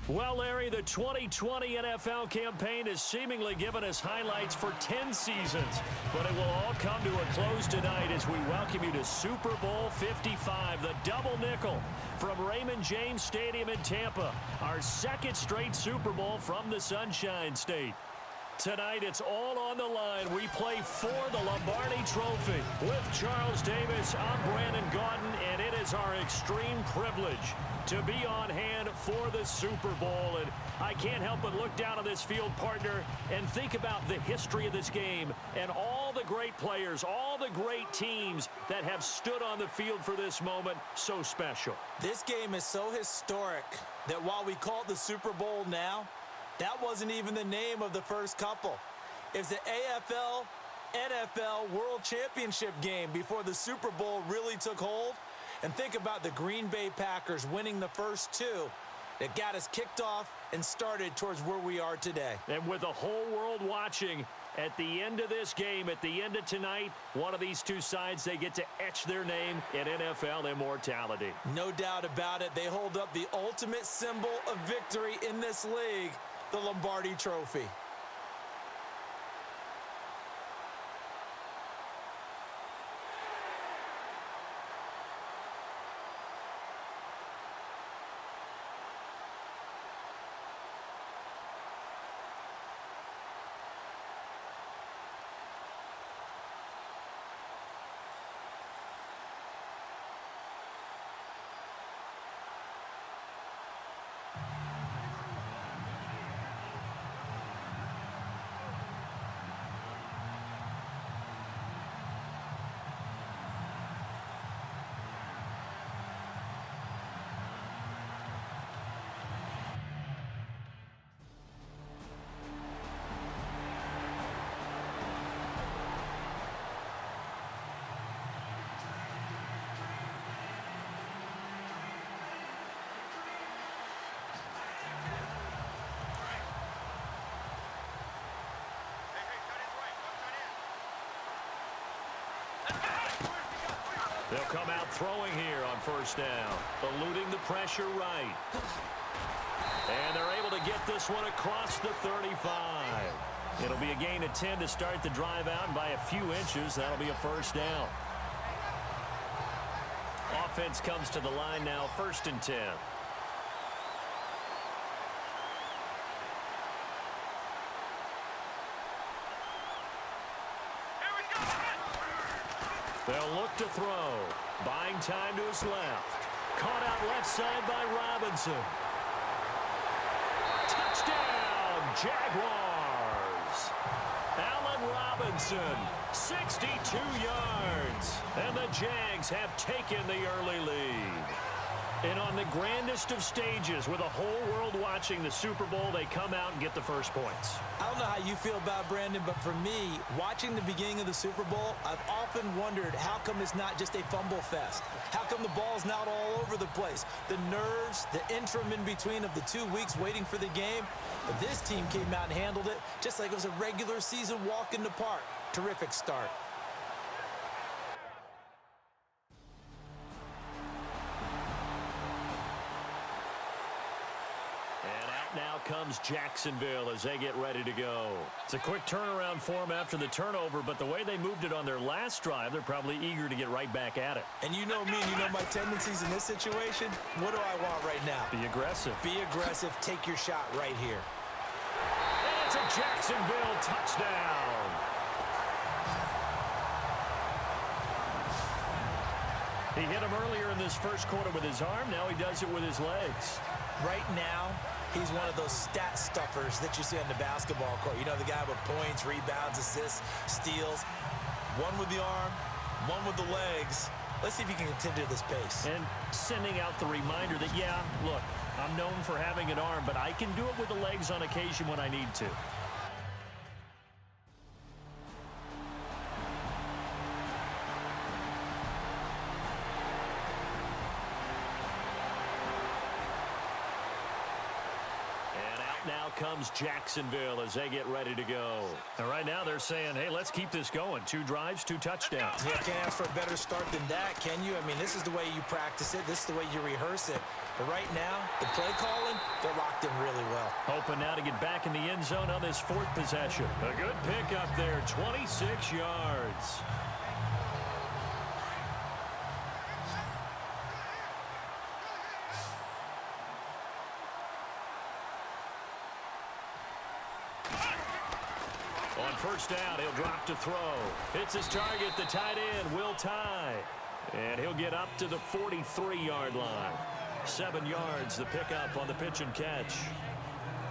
Well, Larry, the 2020 NFL campaign has seemingly given us highlights for 10 seasons, but it will all come to a close tonight as we welcome you to Super Bowl 55, the double nickel from Raymond James Stadium in Tampa, our second straight Super Bowl from the Sunshine State. Tonight, it's all on the line. We play for the Lombardi Trophy. With Charles Davis, I'm Brandon Gaudin, and it is our extreme privilege to be on hand for the Super Bowl. And I can't help but look down on this field, partner, and think about the history of this game and all the great players, all the great teams that have stood on the field for this moment. So special. This game is so historic that while we call it the Super Bowl now, that wasn't even the name of the first couple. It's the AFL, NFL World Championship game before the Super Bowl really took hold. And think about the Green Bay Packers winning the first two that got us kicked off and started towards where we are today. And with the whole world watching, at the end of this game, at the end of tonight, one of these two sides, they get to etch their name in NFL immortality. No doubt about it. They hold up the ultimate symbol of victory in this league, the Lombardi Trophy. They'll come out throwing here on first down, eluding the pressure right. And they're able to get this one across the 35. It'll be a gain of 10 to start the drive out, and by a few inches, that'll be a first down. Offense comes to the line now, 1st and 10. They'll look to throw. Buying time to his left. Caught out left side by Robinson. Touchdown, Jaguars. Allen Robinson, 62 yards. And the Jags have taken the early lead. And on the grandest of stages, with the whole world watching the Super Bowl, they come out and get the first points. I don't know how you feel about Brandon, but for me, watching the beginning of the Super Bowl, I've often wondered how come it's not just a fumble fest? How come the ball's not all over the place? The nerves, the interim in between of the 2 weeks waiting for the game. But this team came out and handled it just like it was a regular season walk in the park. Terrific start. Now comes Jacksonville as they get ready to go. It's a quick turnaround for them after the turnover, but the way they moved it on their last drive, they're probably eager to get right back at it. And you know me, and you know my tendencies in this situation. What do I want right now? Be aggressive. Be aggressive. Take your shot right here. And it's a Jacksonville touchdown. He hit him earlier in this first quarter with his arm. Now he does it with his legs. Right now, he's one of those stat stuffers that you see on the basketball court. You know, the guy with points, rebounds, assists, steals. One with the arm, one with the legs. Let's see if he can continue this pace. And sending out the reminder that, yeah, look, I'm known for having an arm, but I can do it with the legs on occasion when I need to. out now comes Jacksonville as they get ready to go. And right now they're saying, hey, let's keep this going. 2 drives, 2 touchdowns. Yeah, can't ask for a better start than that, can you? I mean, this is the way you practice it. This is the way you rehearse it. But right now, the play calling, they're locked in really well. Hoping now to get back in the end zone on this 4th possession. A good pick up there, 26 yards. On first down, he'll drop to throw. Hits his target, the tight end, Will Tye. And he'll get up to the 43-yard line. 7 yards, the pickup on the pitch and catch.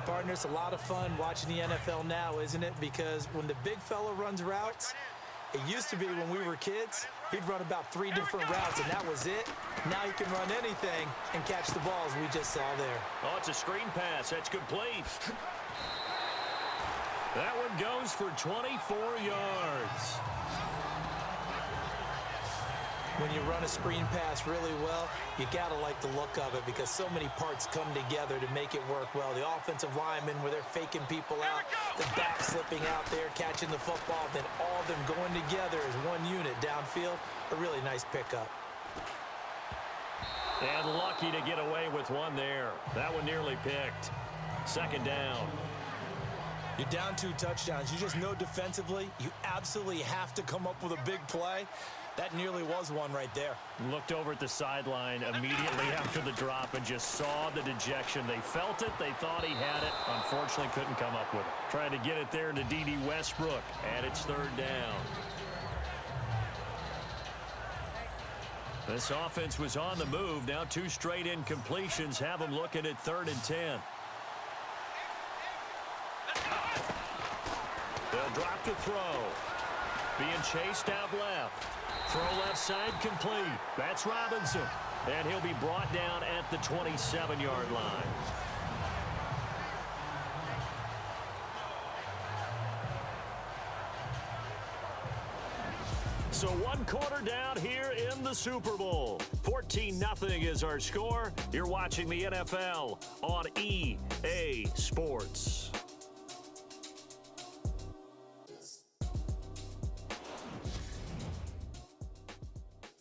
Partner, it's a lot of fun watching the NFL now, isn't it? Because when the big fella runs routes, it used to be when we were kids, he'd run about 3 different routes, and that was it. Now he can run anything and catch the balls we just saw there. Oh, it's a screen pass. That's complete. That one goes for 24 yards. When you run a screen pass really well, you got to like the look of it because so many parts come together to make it work well. The offensive linemen, where they're faking people out, the back slipping out there, catching the football, then all of them going together as one unit downfield. A really nice pickup. And lucky to get away with one there. That one nearly picked. 2nd down. You're down 2 touchdowns. You just know defensively you absolutely have to come up with a big play. That nearly was one right there. Looked over at the sideline immediately after the drop and just saw the dejection. They felt it. They thought he had it. Unfortunately, couldn't come up with it. Trying to get it there to D.D. Westbrook. And it's 3rd down. This offense was on the move. Now 2 straight incompletions have them looking at 3rd and 10. They'll drop to throw. Being chased out left. Throw left side complete. That's Robinson. And he'll be brought down at the 27-yard line. So 1 quarter down here in the Super Bowl. 14-0 is our score. You're watching the NFL on EA Sports.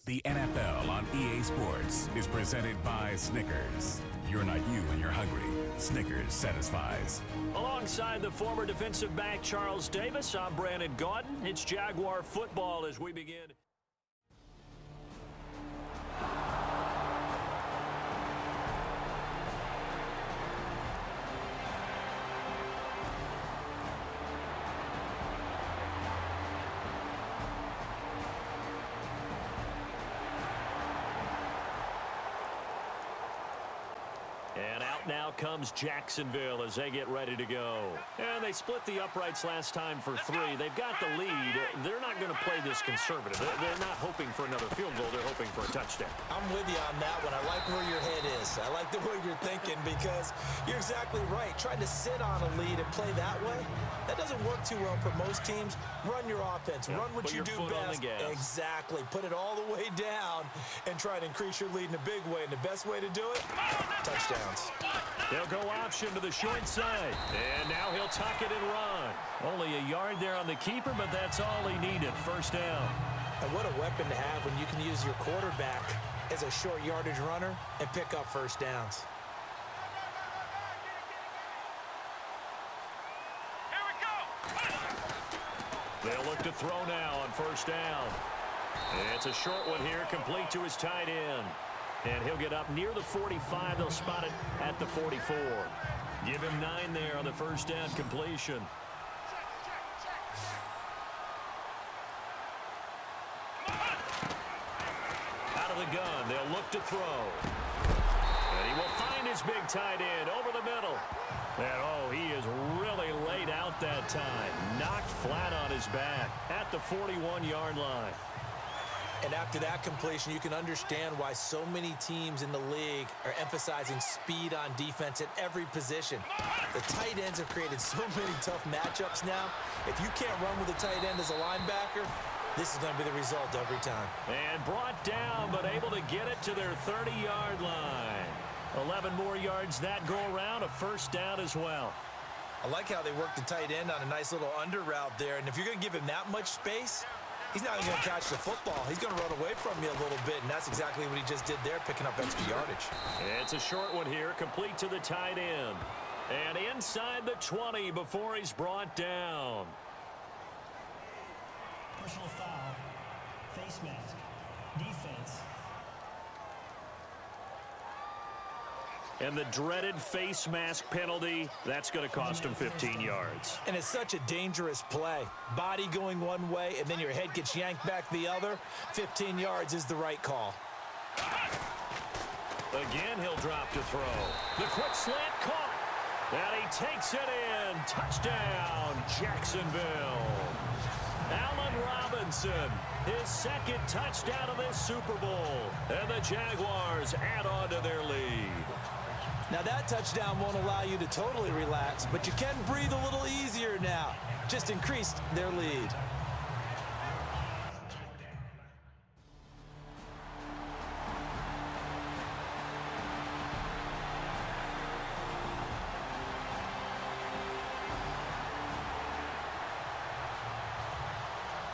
The NFL on EA Sports is presented by Snickers. You're not you when you're hungry. Snickers satisfies. Alongside the former defensive back Charles Davis, I'm Brandon Gaudin. It's Jaguar football as we begin. And out now comes Jacksonville as they get ready to go. And they split the uprights last time for 3. They've got the lead. They're not going to play this conservative. They're not hoping for another field goal. They're hoping for a touchdown. I'm with you on that one. I like where your head is. I like the way you're thinking because you're exactly right. Trying to sit on a lead and play that way, that doesn't work too well for most teams. Run your offense. Run what you do best. Exactly. Put it all the way down and try to increase your lead in a big way. And the best way to do it, touchdowns. They'll go option to the short side. And now he'll tuck it and run. Only a yard there on the keeper, but that's all he needed. 1st down. And what a weapon to have when you can use your quarterback as a short yardage runner and pick up 1st downs. They'll look to throw now on 1st down. And it's a short one here, complete to his tight end. And he'll get up near the 45. They'll spot it at the 44. Give him 9 there on the 1st down completion. Out of the gun, they'll look to throw. And he will find his big tight end over the middle. And, oh, he is really laid out that time. Knocked flat on his back at the 41-yard line. And after that completion, you can understand why so many teams in the league are emphasizing speed on defense at every position. The tight ends have created so many tough matchups now. If you can't run with a tight end as a linebacker, this is going to be the result every time. And brought down, but able to get it to their 30-yard line. 11 more yards that go around, a first down as well. I like how they worked the tight end on a nice little under route there. And if you're going to give him that much space, he's not even going to catch the football. He's going to run away from you a little bit, and that's exactly what he just did there, picking up extra yardage. It's a short one here, complete to the tight end. And inside the 20 before he's brought down. Personal foul, face mask, defense. And the dreaded face mask penalty, that's going to cost him 15 yards. And it's such a dangerous play. Body going one way, and then your head gets yanked back the other. 15 yards is the right call. Again, he'll drop to throw. The quick slant caught. And he takes it in. Touchdown, Jacksonville. Allen Robinson, his second touchdown of this Super Bowl. And the Jaguars add on to their lead. Now that touchdown won't allow you to totally relax, but you can breathe a little easier now. Just increased their lead.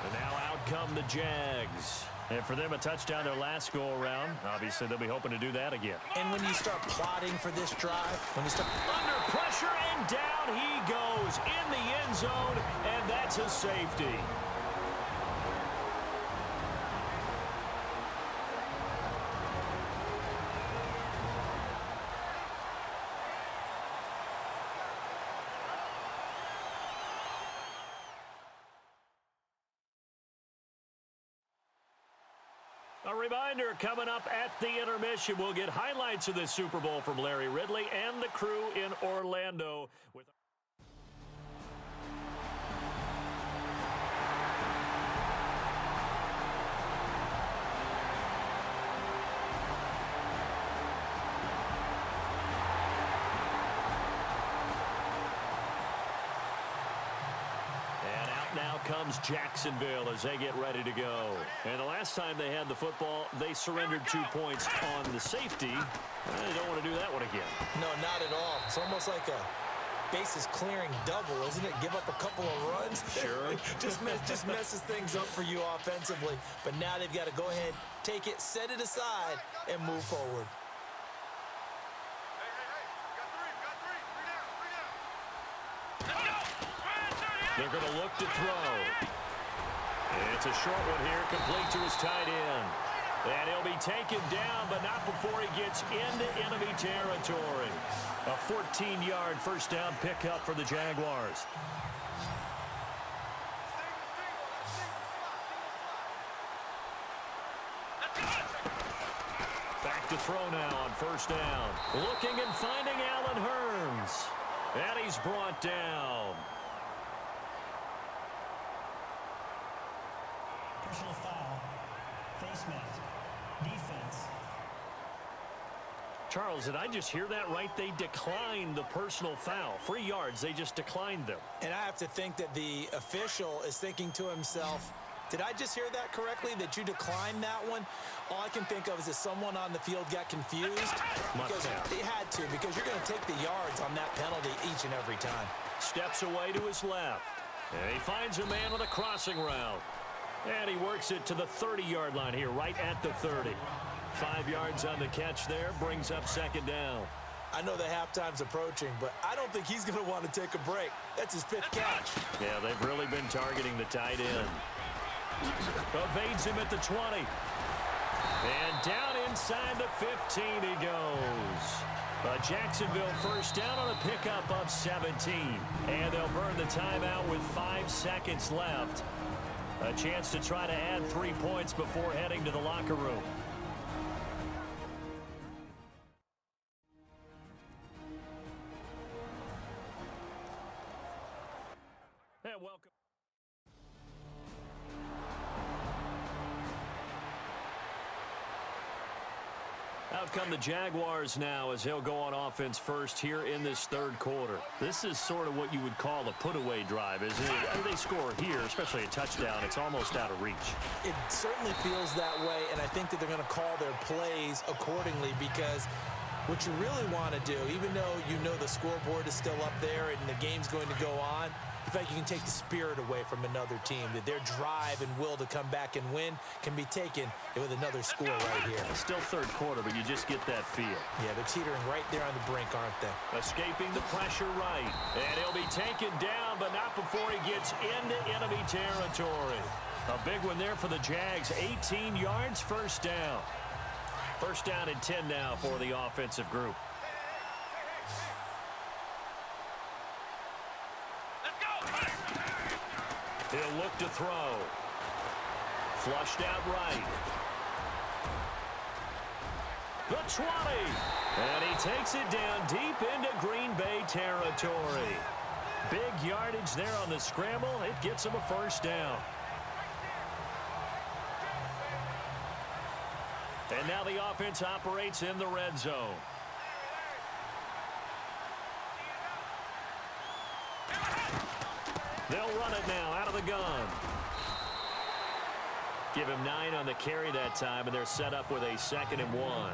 And now out come the Jags. And for them, a touchdown their last go-around. Obviously, they'll be hoping to do that again. And when you start plotting for this drive, when you start under pressure, and down he goes in the end zone, and that's a safety. A reminder, coming up at the intermission, we'll get highlights of this Super Bowl from Larry Ridley and the crew in Orlando. Now comes Jacksonville as they get ready to go. And the last time they had the football, they surrendered 2 points on the safety. They don't want to do that one again. No, not at all. It's almost like a bases clearing double, isn't it? Give up a couple of runs. Sure. just messes things up for you offensively. But now they've got to go ahead, take it, set it aside, and move forward. They're going to look to throw. It's a short one here, complete to his tight end. And he'll be taken down, but not before he gets into enemy territory. A 14-yard first down pickup for the Jaguars. Back to throw now on first down. Looking and finding Allen Hurns. And he's brought down. Personal foul, face mask, defense. Charles, did I just hear that right? They declined the personal foul. 3 yards, they just declined them. And I have to think that the official is thinking to himself, did I just hear that correctly, that you declined that one? All I can think of is that someone on the field got confused. Because they had to, because you're going to take the yards on that penalty each and every time. Steps away to his left. And he finds a man with a crossing route. And he works it to the 30-yard line here, right at the 30. 5 yards on the catch there, brings up second down. I know the halftime's approaching, but I don't think he's going to want to take a break. That's his 5th catch. Yeah, they've really been targeting the tight end. Evades him at the 20. And down inside the 15 he goes. A Jacksonville first down on a pickup of 17. And they'll burn the timeout with 5 seconds left. A chance to try to add 3 points before heading to the locker room. And welcome. Out come the Jaguars now as he'll go on offense first here in this third quarter. This is sort of what you would call a put-away drive, isn't it? They score here, especially a touchdown, it's almost out of reach. It certainly feels that way, and I think that they're going to call their plays accordingly because What you really want to do, even though you know the scoreboard is still up there and the game's going to go on, you feel like you can take the spirit away from another team, that their drive and will to come back and win can be taken with another score right here. Still third quarter, but you just get that feel. Yeah, they're teetering right there on the brink, aren't they? Escaping the pressure right. And he'll be taken down, but not before he gets into enemy territory. A big one there for the Jags. 18 yards, first down. First down and 10 now for the offensive group. He'll look to throw. Flushed out right. The 20. And he takes it down deep into Green Bay territory. Big yardage there on the scramble. It gets him a first down. And now the offense operates in the red zone. They'll run it now out of the gun. Give him 9 on the carry that time, and they're set up with a 2nd and 1.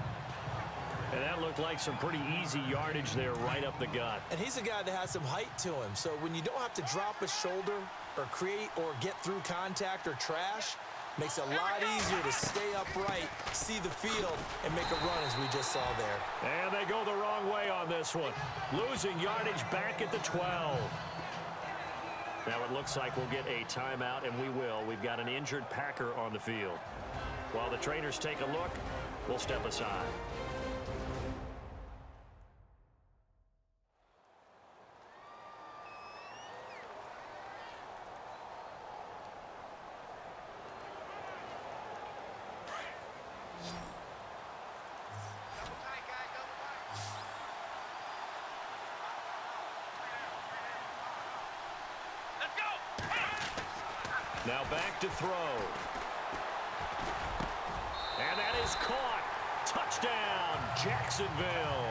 And that looked like some pretty easy yardage there right up the gut. And he's a guy that has some height to him. So when you don't have to drop a shoulder or create or get through contact or trash, makes it a lot easier to stay upright, see the field, and make a run as we just saw there. And they go the wrong way on this one. Losing yardage back at the 12. Now it looks like we'll get a timeout, and we will. We've got an injured Packer on the field. While the trainers take a look, we'll step aside. Now back to throw. And that is caught. Touchdown, Jacksonville.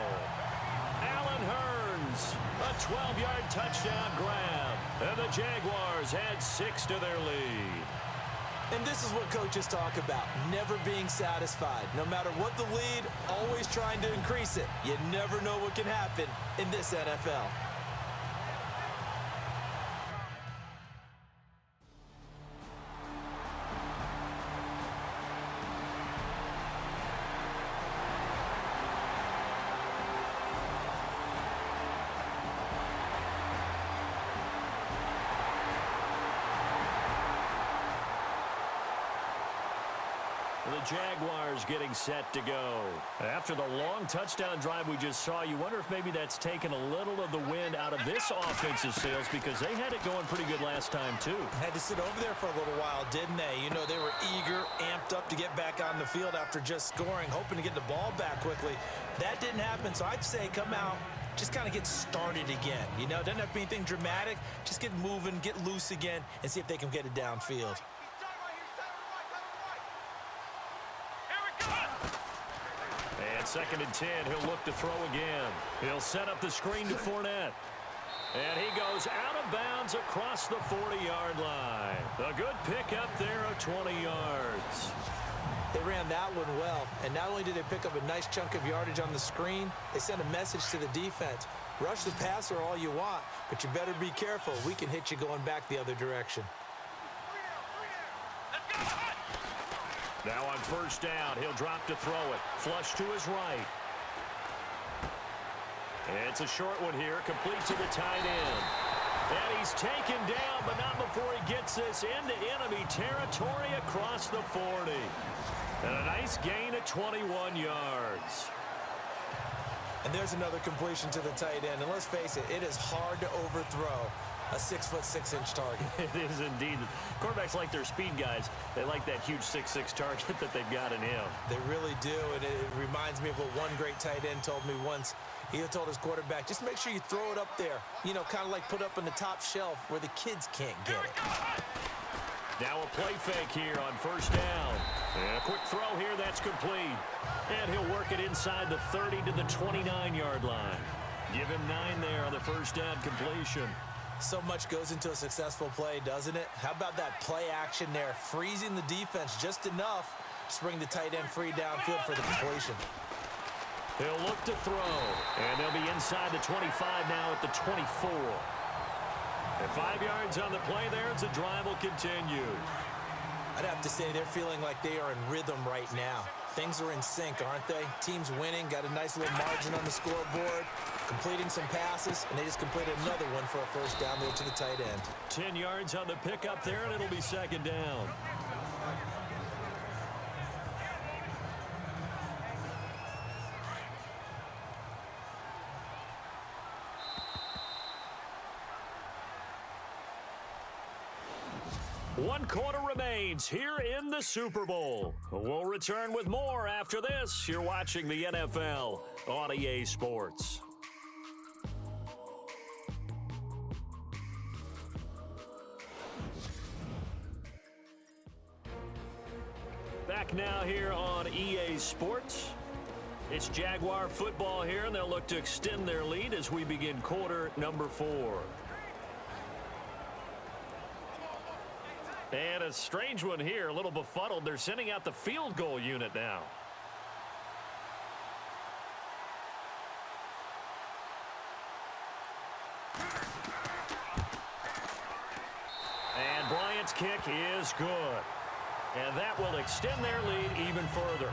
Allen Hurns, a 12-yard touchdown grab. And the Jaguars add 6 to their lead. And this is what coaches talk about, never being satisfied. No matter what the lead, always trying to increase it. You never know what can happen in this NFL. The Jaguars getting set to go. After the long touchdown drive we just saw, you wonder if maybe that's taken a little of the wind out of this offensive sails, because they had it going pretty good last time too. Had to sit over there for a little while, didn't they? You know, they were eager, amped up to get back on the field after just scoring, hoping to get the ball back quickly. That didn't happen, so I'd say come out, just kind of get started again. You know, doesn't have to be anything dramatic. Just get moving, get loose again, and see if they can get it downfield. And 2nd and 10, he'll look to throw again. He'll set up the screen to Fournette. And he goes out of bounds across the 40-yard line. A good pickup there of 20 yards. They ran that one well, and not only did they pick up a nice chunk of yardage on the screen, they sent a message to the defense. Rush the passer all you want, but you better be careful. We can hit you going back the other direction. Now on first down, he'll drop to throw it. Flush to his right. And it's a short one here, complete to the tight end. And he's taken down, but not before he gets this into enemy territory across the 40. And a nice gain of 21 yards. And there's another completion to the tight end. And let's face it, it is hard to overthrow a 6'6" target. It is indeed. Quarterbacks like their speed guys. They like that huge 6'6" target that they've got in him. They really do, and it reminds me of what one great tight end told me once. He told his quarterback, just make sure you throw it up there. You know, kind of like put up on the top shelf where the kids can't get it. Now a play fake here on first down. And a quick throw here, that's complete. And he'll work it inside the 30 to the 29-yard line. Give him 9 there on the first down completion. So much goes into a successful play, doesn't it? How about that play action there, freezing the defense just enough to bring the tight end free downfield for the completion. He'll look to throw, and they'll be inside the 25 now at the 24. And 5 yards on the play there as the drive will continue. I'd have to say they're feeling like they are in rhythm right now. Things are in sync, aren't they? Team's winning, got a nice little margin on the scoreboard, completing some passes, and they just completed another one for a first down there to the tight end. 10 yards on the pickup there, and it'll be second down. One quarter remains here in the Super Bowl. We'll return with more after this. You're watching the NFL on EA Sports. Back now here on EA Sports. It's Jaguar football here, and they'll look to extend their lead as we begin quarter number 4. And a strange one here, a little befuddled. They're sending out the field goal unit now. And Bryant's kick is good. And that will extend their lead even further.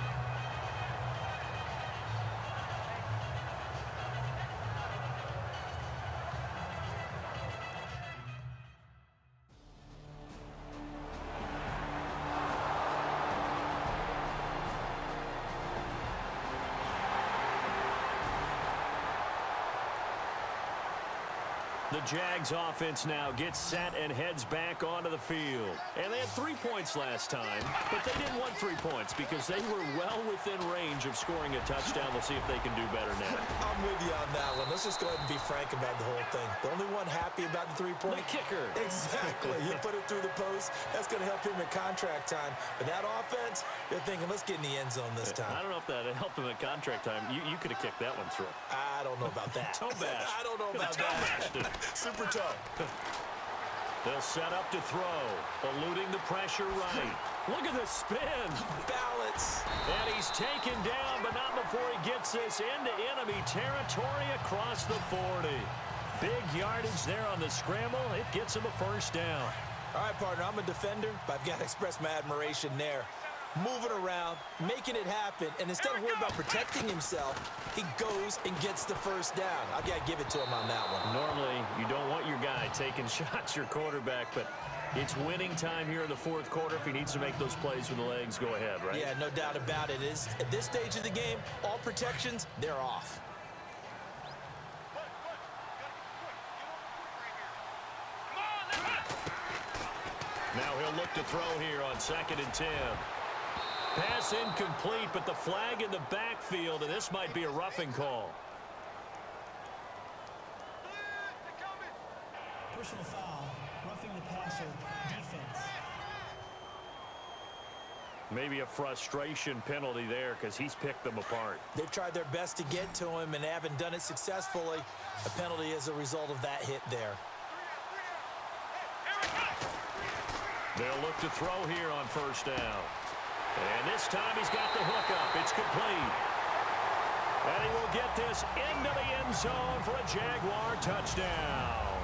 The Jags offense now gets set and heads back onto the field. And they had 3 points last time, but they didn't want 3 points because they were well within range of scoring a touchdown. We'll see if they can do better now. I'm with you on that one. Let's just go ahead and be frank about the whole thing. The only one happy about the 3-point? The kicker. Exactly. You put it through the post. That's going to help him in contract time. But that offense, they're thinking, let's get in the end zone this time. I don't know if that helped him in contract time. You could have kicked that one through. I don't know about that. Toe bash. I don't know about that. Super toe. They'll set up to throw, eluding the pressure right. Look at the spin. Balance. And he's taken down, but not before he gets this into enemy territory across the 40. Big yardage there on the scramble. It gets him a first down. All right, partner, I'm a defender, but I've got to express my admiration there. Moving around, making it happen, and instead of worrying about protecting himself, he goes and gets the first down. I've got to give it to him on that one. Normally, you don't want your guy taking shots, your quarterback, but it's winning time here in the fourth quarter. If he needs to make those plays with the legs, go ahead, right? Yeah, no doubt about it. At this stage of the game, all protections, they're off. Now he'll look to throw here on 2nd and 10. Pass incomplete, but the flag in the backfield, and this might be a roughing call. Personal foul, roughing the passer, defense. Maybe a frustration penalty there because he's picked them apart. They've tried their best to get to him and haven't done it successfully. A penalty as a result of that hit there. They'll look to throw here on first down. And this time he's got the hook up. It's complete. And he will get this into the end zone for a Jaguar touchdown.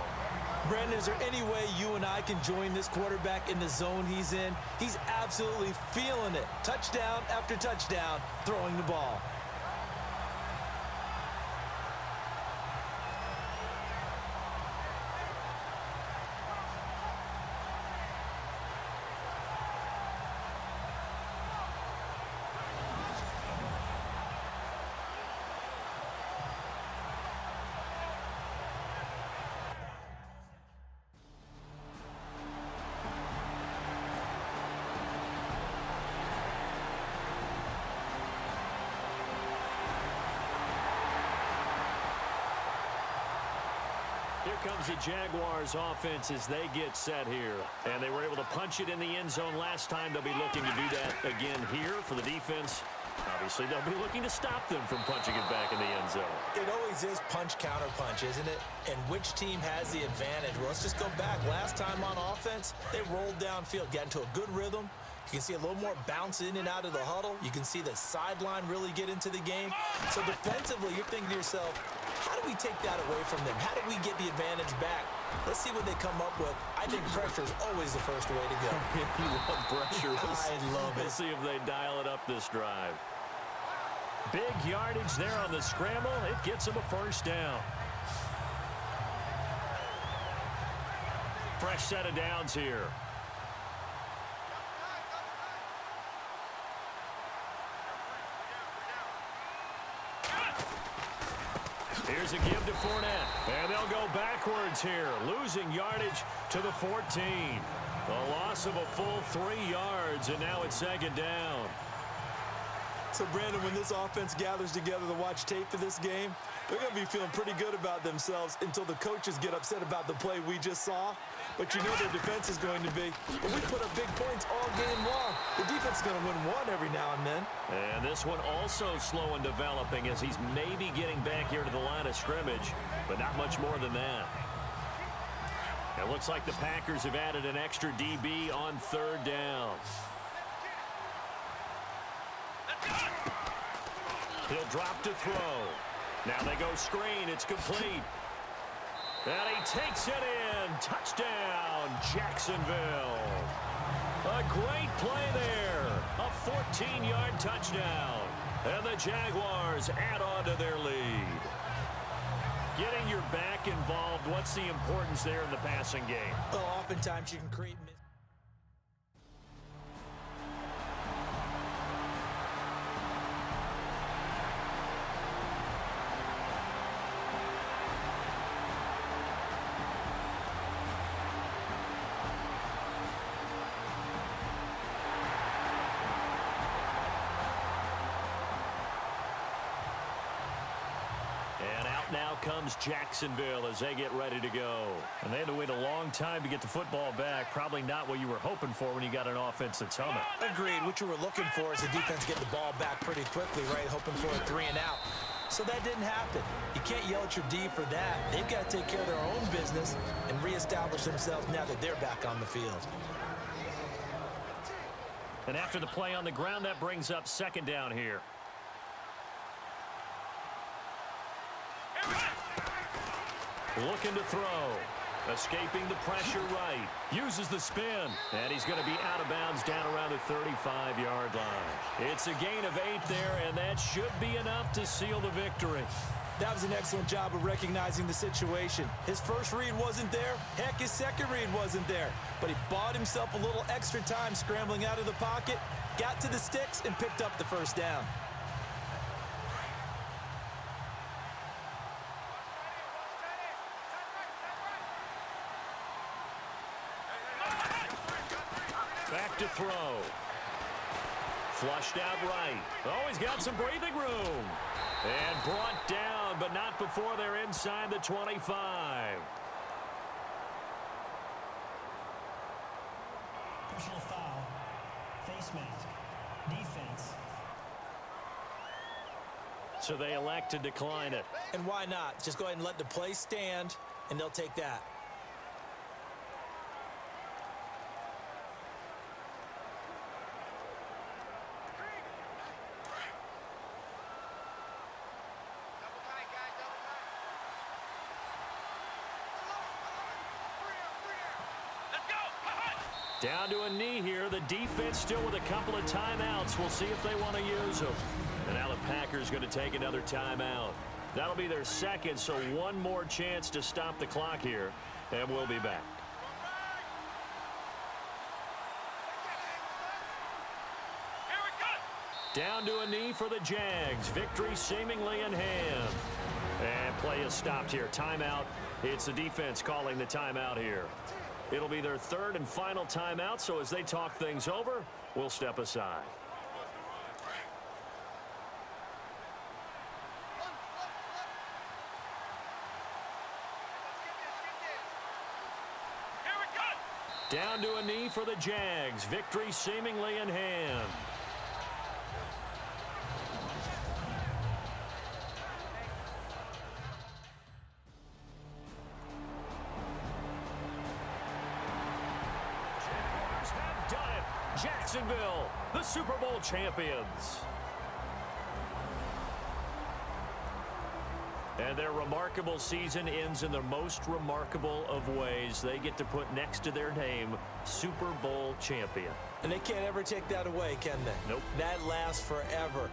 Brandon, is there any way you and I can join this quarterback in the zone he's in? He's absolutely feeling it. Touchdown after touchdown, throwing the ball. Here comes the Jaguars offense as they get set here. And they were able to punch it in the end zone last time. They'll be looking to do that again here for the defense. Obviously, they'll be looking to stop them from punching it back in the end zone. It always is punch, counter punch, isn't it? And which team has the advantage? Well, let's just go back. Last time on offense, they rolled downfield, got into a good rhythm, You can see a little more bounce in and out of the huddle. You can see the sideline really get into the game. So defensively, you're thinking to yourself, how do we take that away from them? How do we get the advantage back? Let's see what they come up with. I think pressure is always the first way to go. You love pressure. I love it. We'll see if they dial it up this drive. Big yardage there on the scramble. It gets them a first down. Fresh set of downs here. Here's a give to Fournette. And they'll go backwards here, losing yardage to the 14. A loss of a full 3 yards, and now it's second down. So, Brandon, when this offense gathers together to watch tape for this game, they're going to be feeling pretty good about themselves until the coaches get upset about the play we just saw. But you know their defense is going to be, but we put up big points all game long. The defense is going to win one every now and then. And this one also slow in developing as he's maybe getting back here to the line of scrimmage, but not much more than that. It looks like the Packers have added an extra DB on third down. He'll drop to throw. Now they go screen. It's complete. And he takes it in. Touchdown, Jacksonville. A great play there. A 14-yard touchdown. And the Jaguars add on to their lead. Getting your back involved, what's the importance there in the passing game? Well, oftentimes you can create... Now comes Jacksonville as they get ready to go. And they had to wait a long time to get the football back. Probably not what you were hoping for when you got an offense that's humming. Agreed. What you were looking for is the defense get the ball back pretty quickly, right? Hoping for a 3 and out. So that didn't happen. You can't yell at your D for that. They've got to take care of their own business and reestablish themselves now that they're back on the field. And after the play on the ground, that brings up second down here. Looking to throw. Escaping the pressure right. Uses the spin. And he's going to be out of bounds down around the 35-yard line. It's a gain of 8 there, and that should be enough to seal the victory. That was an excellent job of recognizing the situation. His first read wasn't there. Heck, his second read wasn't there. But he bought himself a little extra time scrambling out of the pocket, got to the sticks, and picked up the first down. Back to throw. Flushed out right. Oh, he's got some breathing room. And brought down, but not before they're inside the 25. Personal foul. Face mask. Defense. So they elect to decline it. And why not? Just go ahead and let the play stand, and they'll take that. Down to a knee here. The defense still with a couple of timeouts. We'll see if they want to use them. And now the Packers going to take another timeout. That'll be their second, so one more chance to stop the clock here. And we'll be back. Down to a knee for the Jags. Victory seemingly in hand. And play is stopped here. Timeout. It's the defense calling the timeout here. It'll be their third and final timeout, so as they talk things over, we'll step aside. Down to a knee for the Jags. Victory seemingly in hand. Jacksonville, the Super Bowl champions. And their remarkable season ends in the most remarkable of ways. They get to put next to their name, Super Bowl champion. And they can't ever take that away, can they? Nope. That lasts forever.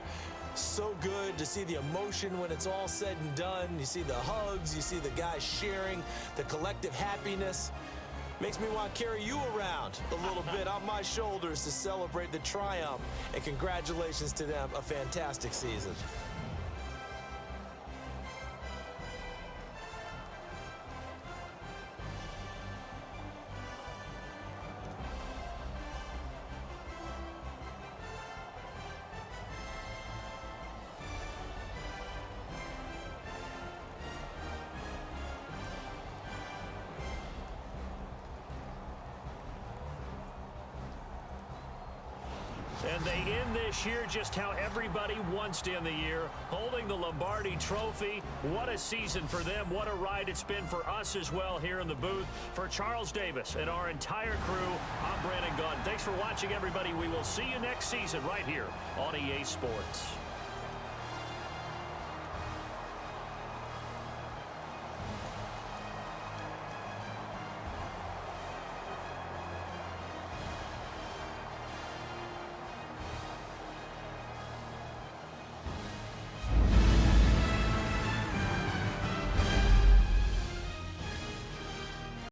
So good to see the emotion when it's all said and done. You see the hugs, you see the guys sharing, the collective happiness. Makes me want to carry you around a little bit on my shoulders to celebrate the triumph. And congratulations to them, a fantastic season. And they end this year just how everybody wants to end the year, holding the Lombardi Trophy. What a season for them. What a ride it's been for us as well here in the booth. For Charles Davis and our entire crew, I'm Brandon Gunn. Thanks for watching, everybody. We will see you next season right here on EA Sports.